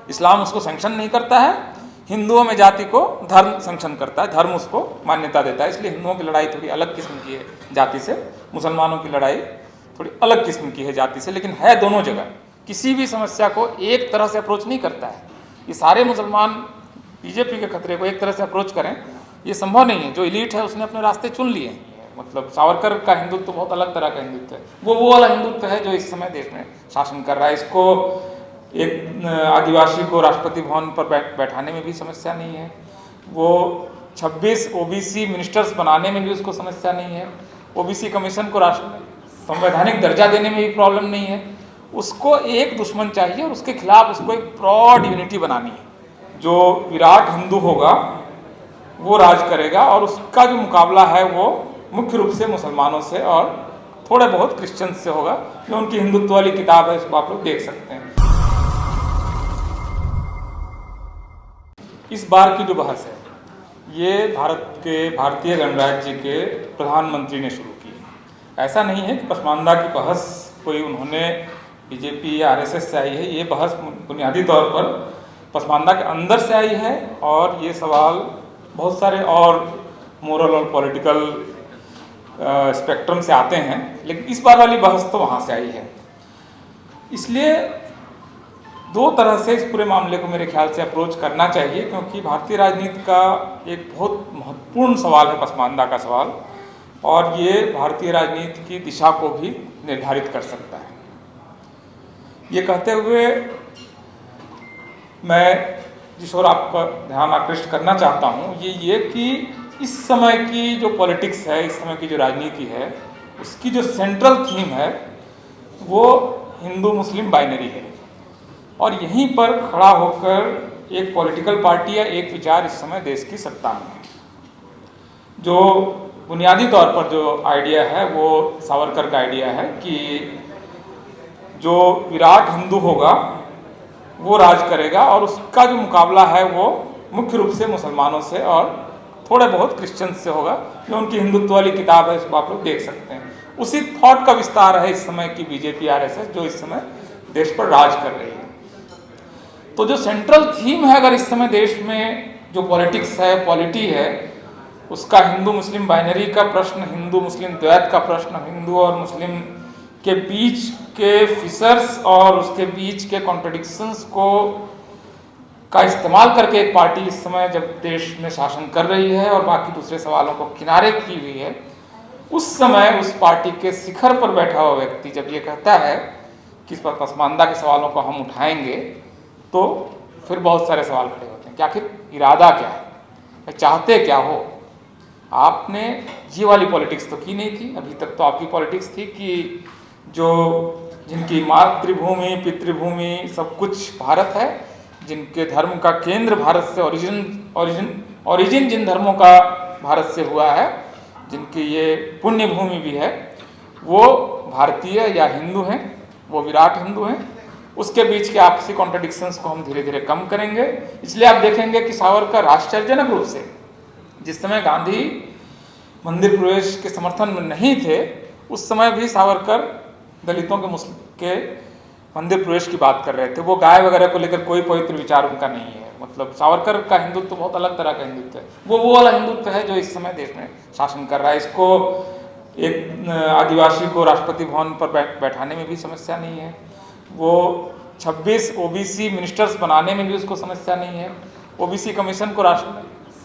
इस्लाम उसको सैंक्शन नहीं करता है, हिंदुओं में जाति को धर्म सैंक्शन करता है, धर्म उसको मान्यता देता है। इसलिए हिंदुओं की लड़ाई थोड़ी अलग किस्म की है जाति से, मुसलमानों की लड़ाई थोड़ी अलग किस्म की है जाति से, लेकिन है दोनों जगह। किसी भी समस्या को एक तरह से अप्रोच नहीं करता है। ये सारे मुसलमान बीजेपी के खतरे को एक तरह से अप्रोच करें, ये संभव नहीं है। जो इलीट है उसने अपने रास्ते चुन लिए हैं। मतलब सावरकर का हिंदुत्व तो बहुत अलग तरह का हिंदुत्व है, वो वाला हिंदुत्व है जो इस समय देश में शासन कर रहा है। इसको एक आदिवासी को राष्ट्रपति भवन पर बैठाने में भी समस्या नहीं है, वो 26 ओबीसी मिनिस्टर्स बनाने में भी उसको समस्या नहीं है, ओबीसी कमीशन को संवैधानिक दर्जा देने में भी प्रॉब्लम नहीं है। उसको एक दुश्मन चाहिए और उसके खिलाफ उसको एक ब्रॉड यूनिटी बनानी है। जो विराट हिंदू होगा वो राज करेगा और उसका जो मुकाबला है वो मुख्य रूप से मुसलमानों से और थोड़े बहुत क्रिश्चियन से होगा। जो उनकी हिंदुत्व वाली किताब है इसको आप लोग देख सकते हैं। इस बार की जो बहस है ये भारतीय गणराज्य के प्रधानमंत्री ने शुरू की है। ऐसा नहीं है कि पसमानदा की बहस कोई उन्होंने बीजेपी या आरएसएस से आई है। ये बहस बुनियादी तौर पर पसमानदा के अंदर से आई है और ये सवाल बहुत सारे और मोरल और पॉलिटिकल स्पेक्ट्रम से आते हैं, लेकिन इस बार वाली बहस तो वहाँ से आई है। इसलिए दो तरह से इस पूरे मामले को मेरे ख्याल से अप्रोच करना चाहिए, क्योंकि भारतीय राजनीति का एक बहुत महत्वपूर्ण सवाल है पसमानदा का सवाल, और ये भारतीय राजनीति की दिशा को भी निर्धारित कर सकता है। ये कहते हुए मैं जिस ओर आपका ध्यान आकृष्ट करना चाहता हूँ ये कि इस समय की जो पॉलिटिक्स है, इस समय की जो राजनीति है, उसकी जो सेंट्रल थीम है वो हिंदू मुस्लिम बाइनरी है। और यहीं पर खड़ा होकर एक पॉलिटिकल पार्टी या एक विचार इस समय देश की सत्ता में है। जो बुनियादी तौर पर जो आइडिया है वो सावरकर का आइडिया है कि जो विराट हिंदू होगा वो राज करेगा और उसका जो मुकाबला है वो मुख्य रूप से मुसलमानों से और थोड़े बहुत क्रिश्चियन से होगा। जो उनकी हिंदुत्व वाली किताब है इसको आप लोग देख सकते हैं। उसी थॉट का विस्तार है इस समय की बीजेपी आरएसएस जो इस समय देश पर राज कर रही है। तो जो सेंट्रल थीम है अगर इस समय देश में जो पॉलिटिक्स है, पॉलिटी है, उसका हिंदू मुस्लिम बाइनरी का प्रश्न, हिंदू मुस्लिम द्वैत का प्रश्न, हिंदू और मुस्लिम के बीच के फिशर्स और उसके बीच के कॉन्ट्रडिक्शंस को का इस्तेमाल करके एक पार्टी इस समय जब देश में शासन कर रही है और बाकी दूसरे सवालों को किनारे की हुई है, उस समय उस पार्टी के शिखर पर बैठा हुआ व्यक्ति जब ये कहता है कि इस पर पसमानदा के सवालों को हम उठाएंगे, तो फिर बहुत सारे सवाल खड़े होते हैं कि आखिर इरादा क्या है, चाहते क्या हो। आपने ये वाली पॉलिटिक्स तो की नहीं थी। अभी तक तो आपकी पॉलिटिक्स थी कि जो जिनकी मातृभूमि पितृभूमि सब कुछ भारत है, जिनके धर्म का केंद्र भारत से ओरिजिन जिन धर्मों का भारत से हुआ है, जिनकी ये पुण्य भूमि भी है, वो भारतीय या हिंदू हैं, वो विराट हिंदू हैं। उसके बीच के आपसी कॉन्ट्रडिक्शंस को हम धीरे धीरे कम करेंगे। इसलिए आप देखेंगे कि सावरकर आश्चर्यजनक रूप से जिस समय गांधी मंदिर प्रवेश के समर्थन में नहीं थे, उस समय भी सावरकर दलितों के मंदिर प्रवेश की बात कर रहे थे। वो गाय वगैरह को लेकर कोई पवित्र विचार उनका नहीं है। मतलब सावरकर का हिंदुत्व तो बहुत अलग तरह का हिंदुत्व है, वो वाला हिंदुत्व है जो इस समय देश में शासन कर रहा है। इसको एक आदिवासी को राष्ट्रपति भवन पर बैठाने में भी समस्या नहीं है, वो 26 ओबीसी मिनिस्टर्स बनाने में भी उसको समस्या नहीं है, ओबीसी कमीशन को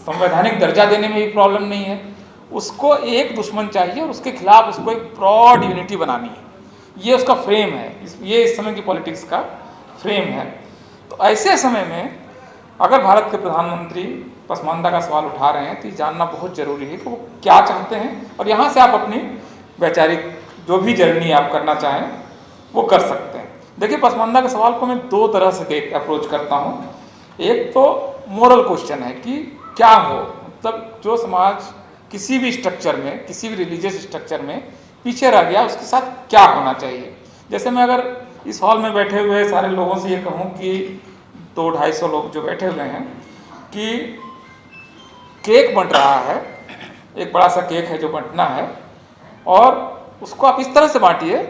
संवैधानिक दर्जा देने में भी प्रॉब्लम नहीं है। उसको एक दुश्मन चाहिए और उसके खिलाफ उसको एक ब्रॉड यूनिटी बनानी है। ये उसका फ्रेम है, ये इस समय की पॉलिटिक्स का फ्रेम है। तो ऐसे समय में अगर भारत के प्रधानमंत्री पसमानदा का सवाल उठा रहे हैं तो ये जानना बहुत जरूरी है कि वो क्या चाहते हैं, और यहाँ से आप अपनी वैचारिक जो भी जर्नी आप करना चाहें वो कर सकते हैं। देखिए, पसमानदा के सवाल को मैं दो तरह से अप्रोच करता हूँ। एक तो मोरल क्वेश्चन है कि क्या हो, मतलब जो समाज किसी भी स्ट्रक्चर में, किसी भी रिलीजियस स्ट्रक्चर में पीछे रह गया, उसके साथ क्या होना चाहिए। जैसे मैं अगर इस हॉल में बैठे हुए सारे लोगों से ये कहूँ कि 200-250 लोग जो बैठे हुए हैं कि केक बंट रहा है, एक बड़ा सा केक है जो बंटना है, और उसको आप इस तरह से बांटिए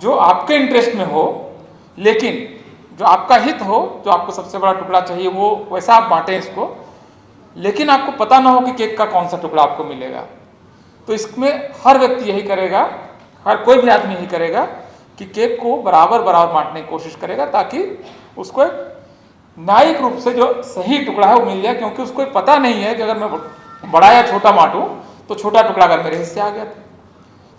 जो आपके इंटरेस्ट में हो, लेकिन जो आपका हित हो, जो आपको सबसे बड़ा टुकड़ा चाहिए वो वैसा आप बांटें इसको, लेकिन आपको पता ना हो कि केक का कौन सा टुकड़ा आपको मिलेगा। तो इसमें हर व्यक्ति यही करेगा, हर कोई भी आदमी यही करेगा कि केक को बराबर बराबर बांटने की कोशिश करेगा, ताकि उसको एक न्यायिक रूप से जो सही टुकड़ा है वो मिल जाए। क्योंकि उसको पता नहीं है कि अगर मैं बड़ा या छोटा बांटूं तो छोटा टुकड़ा अगर मेरे हिस्से आ गया तो।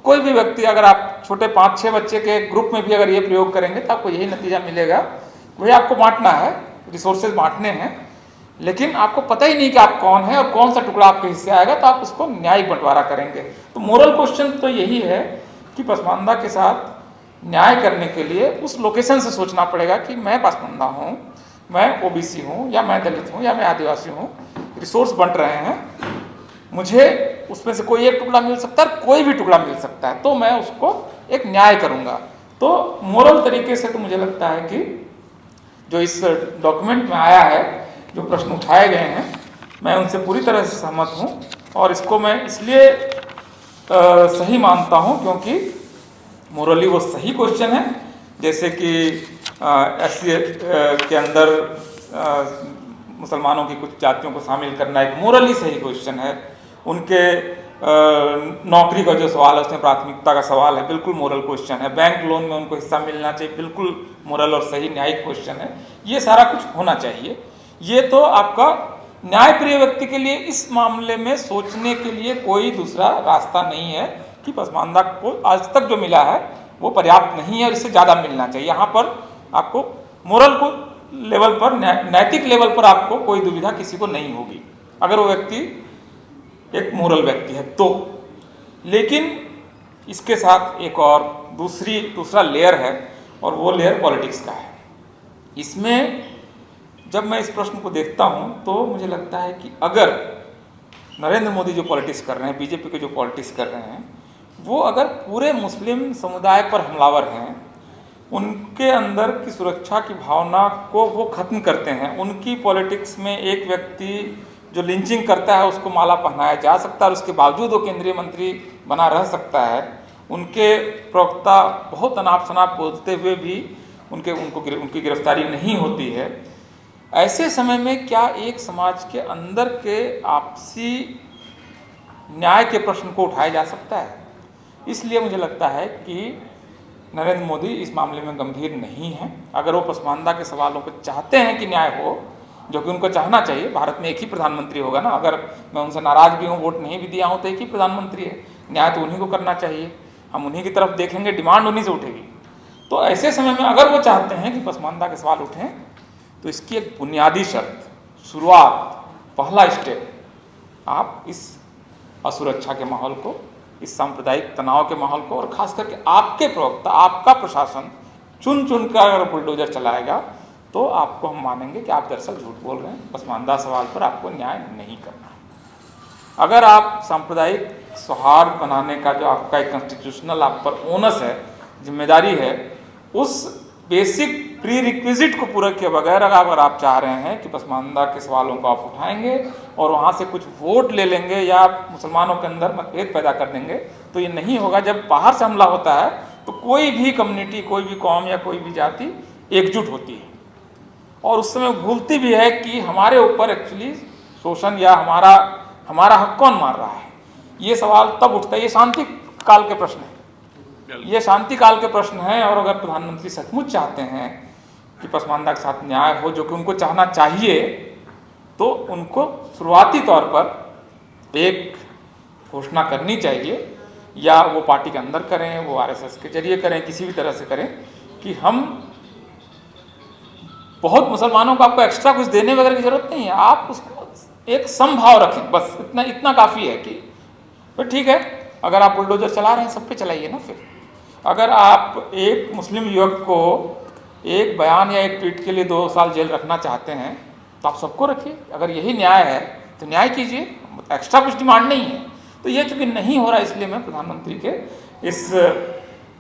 कोई भी व्यक्ति, अगर आप छोटे 5-6 बच्चे के ग्रुप में भी अगर ये प्रयोग करेंगे तो आपको यही नतीजा मिलेगा। वही आपको बांटना है, रिसोर्सेज बांटने हैं, लेकिन आपको पता ही नहीं कि आप कौन है और कौन सा टुकड़ा आपके हिस्से आएगा, तो आप उसको न्यायिक बंटवारा करेंगे। तो मोरल क्वेश्चन तो यही है कि पसमानदा के साथ न्याय करने के लिए उस लोकेशन से सोचना पड़ेगा कि मैं पसमानदा हूँ, मैं ओबीसी हूँ, या मैं दलित हूँ, या मैं आदिवासी हूँ, रिसोर्स बंट रहे हैं, मुझे उसमें से कोई एक टुकड़ा मिल सकता है, कोई भी टुकड़ा मिल सकता है, तो मैं उसको एक न्याय करूँगा। तो मोरल तरीके से तो मुझे लगता है कि जो इस डॉक्यूमेंट में आया है, जो प्रश्न उठाए गए हैं, मैं उनसे पूरी तरह से सहमत हूँ। और इसको मैं इसलिए सही मानता हूँ क्योंकि मोरली वो सही क्वेश्चन है। जैसे कि एससी के अंदर मुसलमानों की कुछ जातियों को शामिल करना एक मोरली सही क्वेश्चन है। उनके नौकरी का जो सवाल है उसमें प्राथमिकता का सवाल है, बिल्कुल मोरल क्वेश्चन है। बैंक लोन में उनको हिस्सा मिलना चाहिए, बिल्कुल मोरल और सही न्यायिक क्वेश्चन है। ये सारा कुछ होना चाहिए। ये तो आपका न्याय प्रिय व्यक्ति के लिए इस मामले में सोचने के लिए कोई दूसरा रास्ता नहीं है कि पसमानदा को आज तक जो मिला है वो पर्याप्त नहीं है और इससे ज़्यादा मिलना चाहिए। यहाँ पर आपको मोरल को लेवल पर, नैतिक लेवल पर आपको कोई दुविधा किसी को नहीं होगी अगर वो व्यक्ति एक मोरल व्यक्ति है तो। लेकिन इसके साथ एक और दूसरा लेयर है और वो लेयर पॉलिटिक्स का है। इसमें जब मैं इस प्रश्न को देखता हूं तो मुझे लगता है कि अगर नरेंद्र मोदी जो पॉलिटिक्स कर रहे हैं, बीजेपी के जो पॉलिटिक्स कर रहे हैं, वो अगर पूरे मुस्लिम समुदाय पर हमलावर हैं, उनके अंदर की सुरक्षा की भावना को वो खत्म करते हैं, उनकी पॉलिटिक्स में एक व्यक्ति जो लिंचिंग करता है उसको माला पहनाया जा सकता है और उसके बावजूद वो केंद्रीय मंत्री बना रह सकता है, उनके प्रवक्ता बहुत अनाप शनाप बोलते हुए भी उनकी गिरफ्तारी नहीं होती है। ऐसे समय में क्या एक समाज के अंदर के आपसी न्याय के प्रश्न को उठाया जा सकता है? इसलिए मुझे लगता है कि नरेंद्र मोदी इस मामले में गंभीर नहीं है। अगर वो पसमानदा के सवालों को चाहते हैं कि न्याय हो, जो कि उनको चाहना चाहिए, भारत में एक ही प्रधानमंत्री होगा ना, अगर मैं उनसे नाराज भी हूँ, वोट नहीं भी दिया हूँ, तो एक ही प्रधानमंत्री है, न्याय तो उन्हीं को करना चाहिए, हम उन्हीं की तरफ देखेंगे, डिमांड उन्हीं से उठेगी। तो ऐसे समय में अगर वो चाहते हैं कि पसमानदा के सवाल उठें, तो इसकी एक बुनियादी शर्त, शुरुआत, पहला स्टेप, आप इस असुरक्षा के माहौल को, इस सांप्रदायिक तनाव के माहौल को, और खास करके आपके प्रवक्ता, आपका प्रशासन चुन चुन कर अगर बुलडोजर चलाएगा तो आपको हम मानेंगे कि आप दरअसल झूठ बोल रहे हैं। पसमानदा सवाल पर आपको न्याय नहीं करना। अगर आप सांप्रदायिक सौहार्द बनाने का जो आपका एक कॉन्स्टिट्यूशनल आप पर ओनस है, जिम्मेदारी है, उस बेसिक प्री रिक्विजिट को पूरा किए बगैर अगर आप चाह रहे हैं कि पसमानदा के सवालों को आप उठाएंगे और वहाँ से कुछ वोट ले लेंगे या मुसलमानों के अंदर मतभेद पैदा कर देंगे, तो ये नहीं होगा। जब बाहर से हमला होता है तो कोई भी कम्युनिटी, कोई भी कौम या कोई भी जाति एकजुट होती है और उस समय भूलती भी है कि हमारे ऊपर एक्चुअली शोषण या हमारा हक कौन मार रहा है। ये सवाल तब उठता है। ये शांति काल के प्रश्न है, ये शांति काल के प्रश्न हैं। और अगर प्रधानमंत्री सचमुच चाहते हैं कि पसमानदा के साथ न्याय हो, जो कि उनको चाहना चाहिए, तो उनको शुरुआती तौर पर एक घोषणा करनी चाहिए, या वो पार्टी के अंदर करें, वो आरएसएस के जरिए करें, किसी भी तरह से करें, कि हम बहुत मुसलमानों को आपको एक्स्ट्रा कुछ देने वगैरह की जरूरत नहीं है, आप उसको एक समभाव रखें, बस इतना काफ़ी है कि तो ठीक है, अगर आप बुलडोजर चला रहे हैं सब पे चलाइए ना। फिर अगर आप एक मुस्लिम युवक को एक बयान या एक ट्वीट के लिए 2 साल जेल रखना चाहते हैं तो आप सबको रखिए। अगर यही न्याय है तो न्याय कीजिए, एक्स्ट्रा कुछ डिमांड नहीं है। तो ये चूँकि नहीं हो रहा, इसलिए मैं प्रधानमंत्री के इस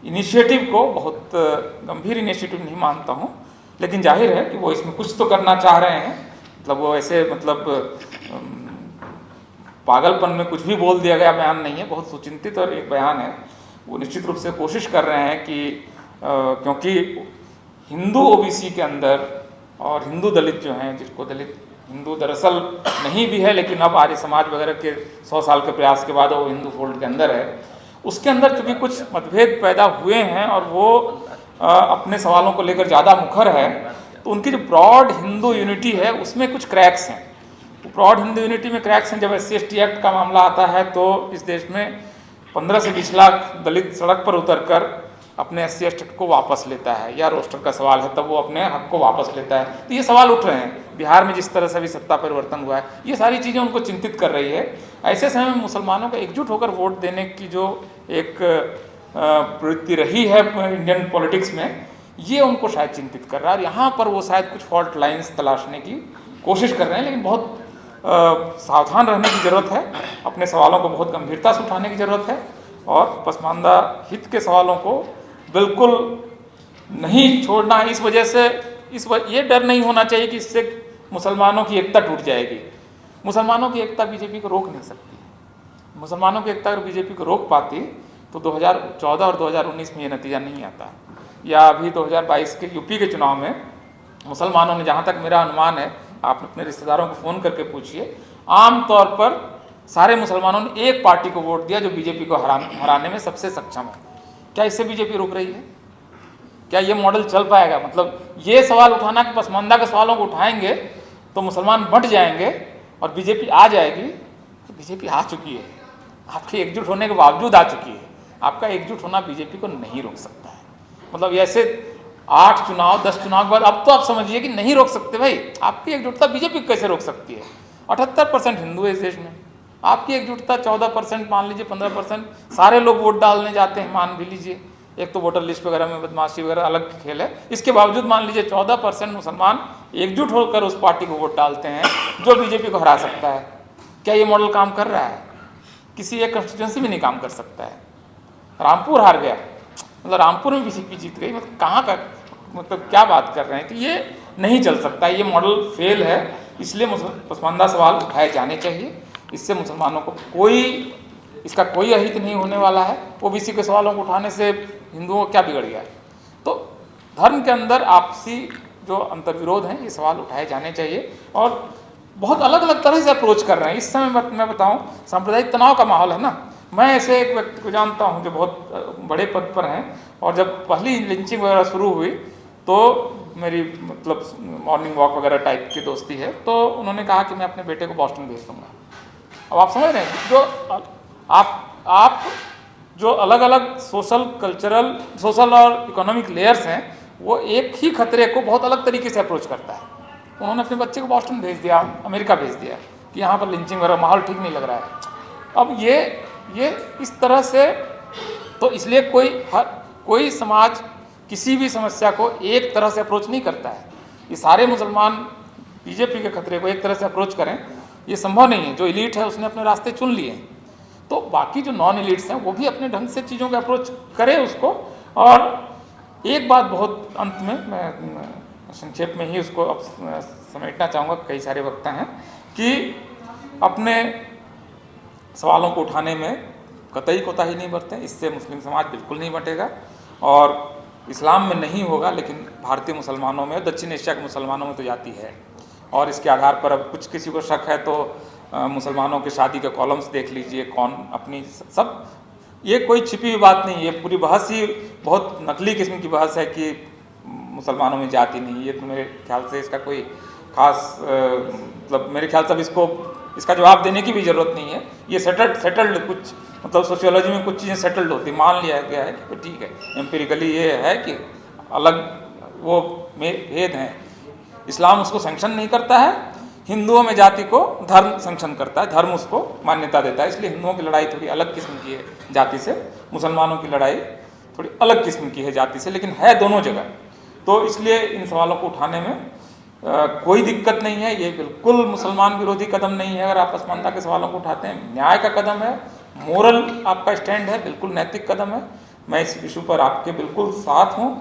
इनिशिएटिव को बहुत गंभीर इनिशिएटिव नहीं मानता हूँ। लेकिन जाहिर है कि वो इसमें कुछ तो करना चाह रहे हैं, मतलब वो ऐसे पागलपन में कुछ भी बोल दिया गया बयान नहीं है, बहुत सुचिंतित और एक बयान है। वो निश्चित रूप से कोशिश कर रहे हैं कि क्योंकि हिंदू ओबीसी के अंदर और हिंदू दलित जो हैं, जिसको दलित हिंदू दरअसल नहीं भी है लेकिन अब आर्य समाज वगैरह के 100 साल के प्रयास के बाद वो हिंदू फोल्ड के अंदर है, उसके अंदर चूँकि कुछ मतभेद पैदा हुए हैं और वो अपने सवालों को लेकर ज़्यादा मुखर है, तो उनकी जो ब्रॉड हिंदू यूनिटी है उसमें कुछ क्रैक्स हैं। ब्रॉड हिंदू यूनिटी में क्रैक्स हैं। जब SC/ST एक्ट का मामला आता है तो इस देश में 15 से 20 लाख दलित सड़क पर उतरकर अपने SC/ST को वापस लेता है, या रोस्टर का सवाल है तब वो अपने हक को वापस लेता है। तो ये सवाल उठ रहे हैं बिहार में, जिस तरह से भी सत्ता परिवर्तन हुआ है, ये सारी चीज़ें उनको चिंतित कर रही है। ऐसे समय में मुसलमानों को एकजुट होकर वोट देने की जो एक प्रवृत्ति रही है इंडियन पॉलिटिक्स में, ये उनको शायद चिंतित कर रहा है। और यहाँ पर वो शायद कुछ फॉल्ट लाइन्स तलाशने की कोशिश कर रहे हैं, लेकिन बहुत सावधान रहने की ज़रूरत है, अपने सवालों को बहुत गंभीरता से उठाने की ज़रूरत है, और पसमानदा हित के सवालों को बिल्कुल नहीं छोड़ना है। इस वजह से ये डर नहीं होना चाहिए कि इससे मुसलमानों की एकता टूट जाएगी। मुसलमानों की एकता बीजेपी को रोक नहीं सकती। मुसलमानों की एकता अगर बीजेपी को रोक पाती तो 2014 और 2019 में ये नतीजा नहीं आता, या अभी 2022 के यूपी के चुनाव में मुसलमानों ने, जहाँ तक मेरा अनुमान है, आप अपने रिश्तेदारों को फ़ोन करके पूछिए, आम तौर पर सारे मुसलमानों ने एक पार्टी को वोट दिया जो बीजेपी को हराने में सबसे सक्षम है। क्या इससे बीजेपी रुक रही है? क्या ये मॉडल चल पाएगा? मतलब ये सवाल उठाना कि पसमानदा के सवालों को उठाएंगे तो मुसलमान बंट जाएंगे और बीजेपी आ जाएगी, तो बीजेपी आ चुकी है, आपके एकजुट होने के बावजूद आ चुकी है। आपका एकजुट होना बीजेपी को नहीं रोक सकता है। मतलब ऐसे 8 चुनाव 10 चुनाव के बाद अब तो आप समझिए कि नहीं रोक सकते भाई। आपकी एकजुटता बीजेपी कैसे रोक सकती है? 78% हिंदू है इस देश में, आपकी एकजुटता 14%, मान लीजिए 15%, सारे लोग वोट डालने जाते हैं, मान भी लीजिए। एक तो वोटर लिस्ट वगैरह में बदमाशी वगैरह अलग खेल है, इसके बावजूद मान लीजिए 14% मुसलमान एकजुट होकर उस पार्टी को वोट डालते हैं जो बीजेपी को हरा सकता है। क्या ये मॉडल काम कर रहा है? किसी एक कंस्टिट्यूंसी में नहीं काम कर सकता है। रामपुर हार गया, मतलब रामपुर में बीजेपी जीत गई, मतलब कहाँ का, मतलब क्या बात कर रहे हैं? कि ये नहीं चल सकता, ये मॉडल फेल है। इसलिए पसमानदा सवाल उठाए जाने चाहिए। इससे मुसलमानों को इसका कोई अहित नहीं होने वाला है। ओबीसी के सवालों को उठाने से हिंदुओं को क्या बिगड़ गया है? तो धर्म के अंदर आपसी जो अंतर्विरोध हैं, ये सवाल उठाए जाने चाहिए, और बहुत अलग अलग तरह से अप्रोच कर रहे हैं। इस समय मैं बताऊं, सांप्रदायिक तनाव का माहौल है ना। मैं ऐसे एक व्यक्ति को जानता हूं जो बहुत बड़े पद पर हैं, और जब पहली लिंचिंग वगैरह शुरू हुई तो मेरी मतलब मॉर्निंग वॉक वगैरह टाइप की दोस्ती है, तो उन्होंने कहा कि मैं अपने बेटे को बॉस्टन भेज दूँगा। अब आप समझ रहे हैं, जो आप जो अलग अलग सोशल और इकोनॉमिक लेयर्स हैं, वो एक ही खतरे को बहुत अलग तरीके से अप्रोच करता है। उन्होंने अपने बच्चे को बॉस्टन भेज दिया, अमेरिका भेज दिया कि यहाँ पर लिंचिंग वगैरह माहौल ठीक नहीं लग रहा है। अब ये इस तरह से, तो इसलिए कोई समाज किसी भी समस्या को एक तरह से अप्रोच नहीं करता है। ये सारे मुसलमान बीजेपी के खतरे को एक तरह से अप्रोच करें, ये संभव नहीं है। जो इलीट है उसने अपने रास्ते चुन लिए हैं, तो बाकी जो नॉन इलीट्स हैं वो भी अपने ढंग से चीज़ों का अप्रोच करें उसको। और एक बात बहुत अंत में मैं संक्षेप में ही उसको अब समेटना चाहूँगा, कई सारे वक्ता हैं, कि अपने सवालों को उठाने में कतई कोताही नहीं बरतें। इससे मुस्लिम समाज बिल्कुल नहीं बटेगा, और इस्लाम में नहीं होगा, लेकिन भारतीय मुसलमानों में, दक्षिण एशिया के मुसलमानों में तो जाती है। और इसके आधार पर अब कुछ किसी को शक है तो मुसलमानों के शादी के कॉलम्स देख लीजिए, कौन अपनी सब, ये कोई छिपी हुई बात नहीं। ये पूरी बहस ही बहुत नकली किस्म की बहस है कि मुसलमानों में जाति नहीं। ये तो मेरे ख्याल से इसका कोई खास मतलब मेरे ख्याल से अब इसका जवाब देने की भी ज़रूरत नहीं है। ये सेटल्ड कुछ, मतलब सोशियोलॉजी में कुछ चीज़ें सेटल्ड होती, मान लिया गया है कि ठीक है, एम्पिरिकली ये है कि अलग वो भेद हैं। इस्लाम उसको सैंक्शन नहीं करता है, हिंदुओं में जाति को धर्म सैंक्शन करता है, धर्म उसको मान्यता देता है। इसलिए हिंदुओं की लड़ाई थोड़ी अलग किस्म की है जाति से, मुसलमानों की लड़ाई थोड़ी अलग किस्म की है जाति से, लेकिन है दोनों जगह। तो इसलिए इन सवालों को उठाने में कोई दिक्कत नहीं है। ये बिल्कुल मुसलमान विरोधी कदम नहीं है। अगर आप पसमानदा के सवालों को उठाते हैं, न्याय का कदम है, मोरल आपका स्टैंड है, बिल्कुल नैतिक कदम है। मैं इस इशू पर आपके बिल्कुल साथ हूँ।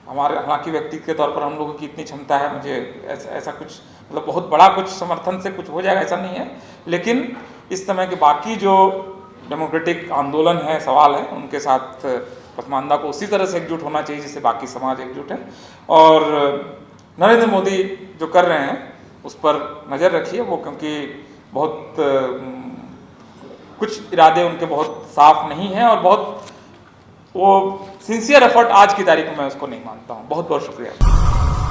हालांकि व्यक्ति के तौर पर हम लोगों की इतनी क्षमता है, मुझे ऐसा कुछ मतलब बहुत बड़ा कुछ समर्थन से कुछ हो जाएगा ऐसा नहीं है, लेकिन इस समय के बाकी जो डेमोक्रेटिक आंदोलन है, सवाल है, उनके साथ पसमानदा को उसी तरह से एकजुट होना चाहिए जिससे बाकी समाज एकजुट है। और नरेंद्र मोदी जो कर रहे हैं उस पर नज़र रखिए, वो क्योंकि बहुत कुछ इरादे उनके बहुत साफ नहीं हैं और बहुत वो सिंसियर एफर्ट आज की तारीख में मैं उसको नहीं मानता हूँ। बहुत बहुत शुक्रिया।